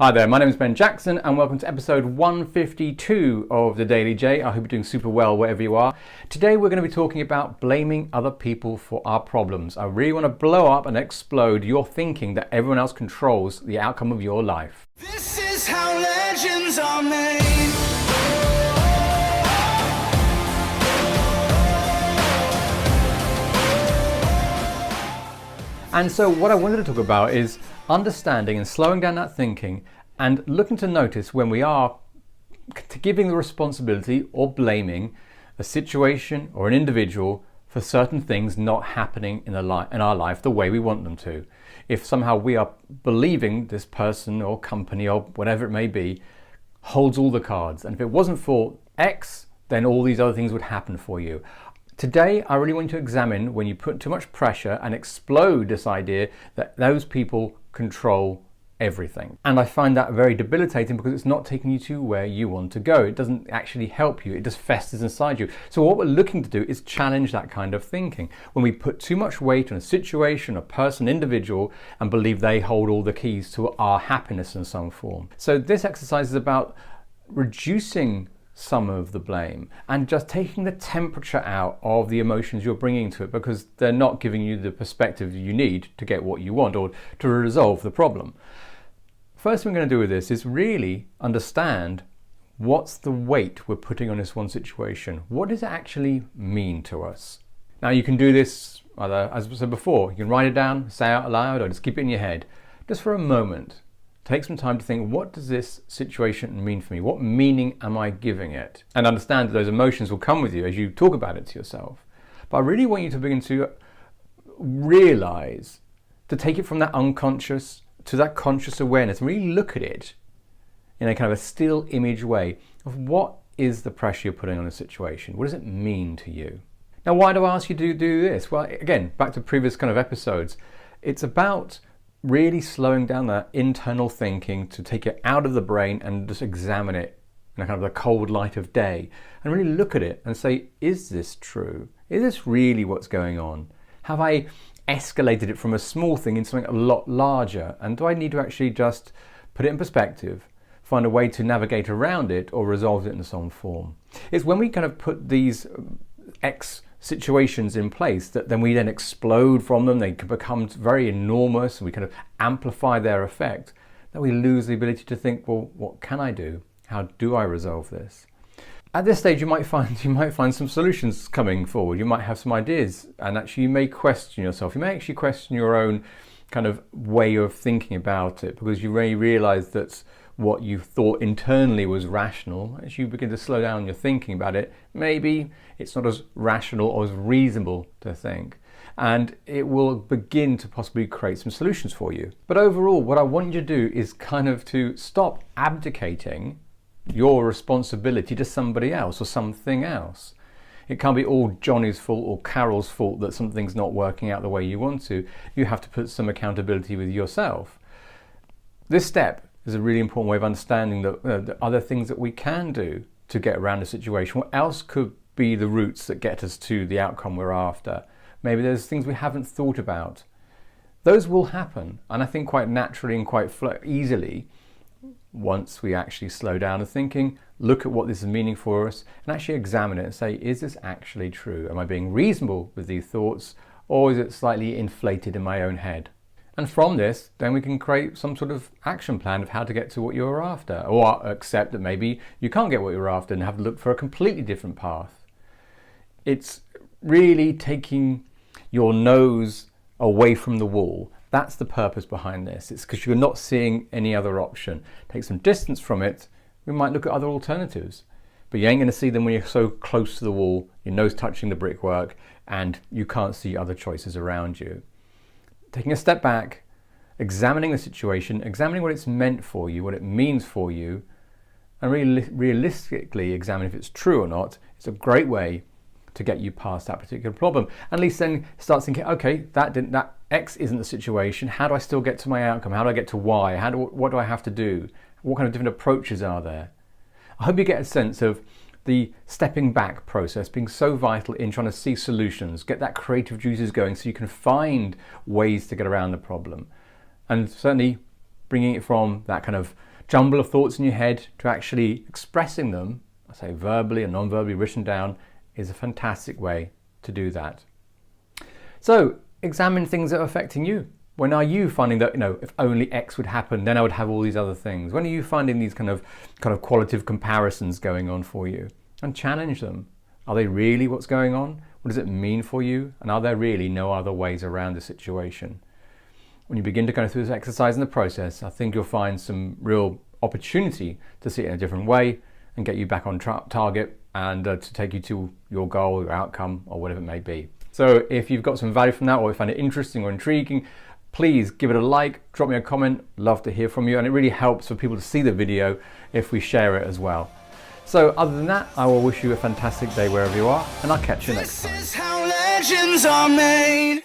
Hi there, my name is Ben Jackson and welcome to episode 152 of The Daily J. I hope you're doing super well wherever you are. Today we're going to be talking about blaming other people for our problems. I really want to blow up and explode your thinking that everyone else controls the outcome of your life. This is how legends are made. And so what I wanted to talk about is understanding and slowing down that thinking and looking to notice when we are giving the responsibility or blaming a situation or an individual for certain things not happening in our life the way we want them to. If somehow we are believing this person or company or whatever it may be holds all the cards, and if it wasn't for X, then all these other things would happen for you. Today, I really want you to examine when you put too much pressure and explode this idea that those people control everything. And I find that very debilitating because it's not taking you to where you want to go. It doesn't actually help you. It just festers inside you. So what we're looking to do is challenge that kind of thinking. When we put too much weight on a situation, a person, individual, and believe they hold all the keys to our happiness in some form. So this exercise is about reducing some of the blame and just taking the temperature out of the emotions you're bringing to it, because they're not giving you the perspective you need to get what you want or to resolve the problem. First thing we're going to do with this is really understand what's the weight we're putting on this one situation. What does it actually mean to us? Now you can do this either, as I said before, you can write it down, say it out loud, or just keep it in your head just for a moment. Take some time to think, what does this situation mean for me? What meaning am I giving it? And understand that those emotions will come with you as you talk about it to yourself. But I really want you to begin to realize, to take it from that unconscious to that conscious awareness and really look at it in a kind of a still image way of what is the pressure you're putting on a situation? What does it mean to you? Now, why do I ask you to do this? Well, again, back to previous kind of episodes, it's about really slowing down that internal thinking to take it out of the brain and just examine it in a kind of the cold light of day and really look at it and say, is this true? Is this really what's going on? Have I escalated it from a small thing into something a lot larger? And do I need to actually just put it in perspective, find a way to navigate around it or resolve it in some form? It's when we kind of put these situations in place that then we then explode from them, they can become very enormous and we kind of amplify their effect, that we lose the ability to think, well, what can I do? How do I resolve this? At this stage you might find some solutions coming forward. You might have some ideas, and actually you may question yourself. You may actually question your own kind of way of thinking about it, because you may realize that what you thought internally was rational, as you begin to slow down your thinking about it, maybe it's not as rational or as reasonable to think. And it will begin to possibly create some solutions for you. But overall, what I want you to do is kind of to stop abdicating your responsibility to somebody else or something else. It can't be all Johnny's fault or Carol's fault that something's not working out the way you want to. You have to put some accountability with yourself. This step is a really important way of understanding that the other things that we can do to get around a situation. What else could be the routes that get us to the outcome we're after? Maybe there's things we haven't thought about. Those will happen, and I think quite naturally and quite easily, once we actually slow down the thinking, look at what this is meaning for us, and actually examine it and say, is this actually true? Am I being reasonable with these thoughts, or is it slightly inflated in my own head? And from this, then we can create some sort of action plan of how to get to what you're after, or accept that maybe you can't get what you're after and have to look for a completely different path. It's really taking your nose away from the wall. That's the purpose behind this. It's because you're not seeing any other option. Take some distance from it. We might look at other alternatives, but you ain't going to see them when you're so close to the wall, your nose touching the brickwork, and you can't see other choices around you. Taking a step back, examining the situation, examining what it's meant for you, what it means for you, and really realistically examine if it's true or not, it's a great way to get you past that particular problem. At least then start thinking, okay, that X isn't the situation. How do I still get to my outcome? How do I get to Y? What do I have to do? What kind of different approaches are there? I hope you get a sense of the stepping back process being so vital in trying to see solutions, get that creative juices going so you can find ways to get around the problem. And certainly bringing it from that kind of jumble of thoughts in your head to actually expressing them, I say verbally and non-verbally written down, is a fantastic way to do that. So examine things that are affecting you. When are you finding that, if only X would happen, then I would have all these other things? When are you finding these kind of qualitative comparisons going on for you? And challenge them. Are they really what's going on? What does it mean for you? And are there really no other ways around the situation? When you begin to go through this exercise in the process, I think you'll find some real opportunity to see it in a different way and get you back on target and to take you to your goal, your outcome, or whatever it may be. So if you've got some value from that, or you find it interesting or intriguing, please give it a like, drop me a comment. Love to hear from you, and it really helps for people to see the video if we share it as well. So other than that, I will wish you a fantastic day wherever you are, and I'll catch you next time. This is how legends are made.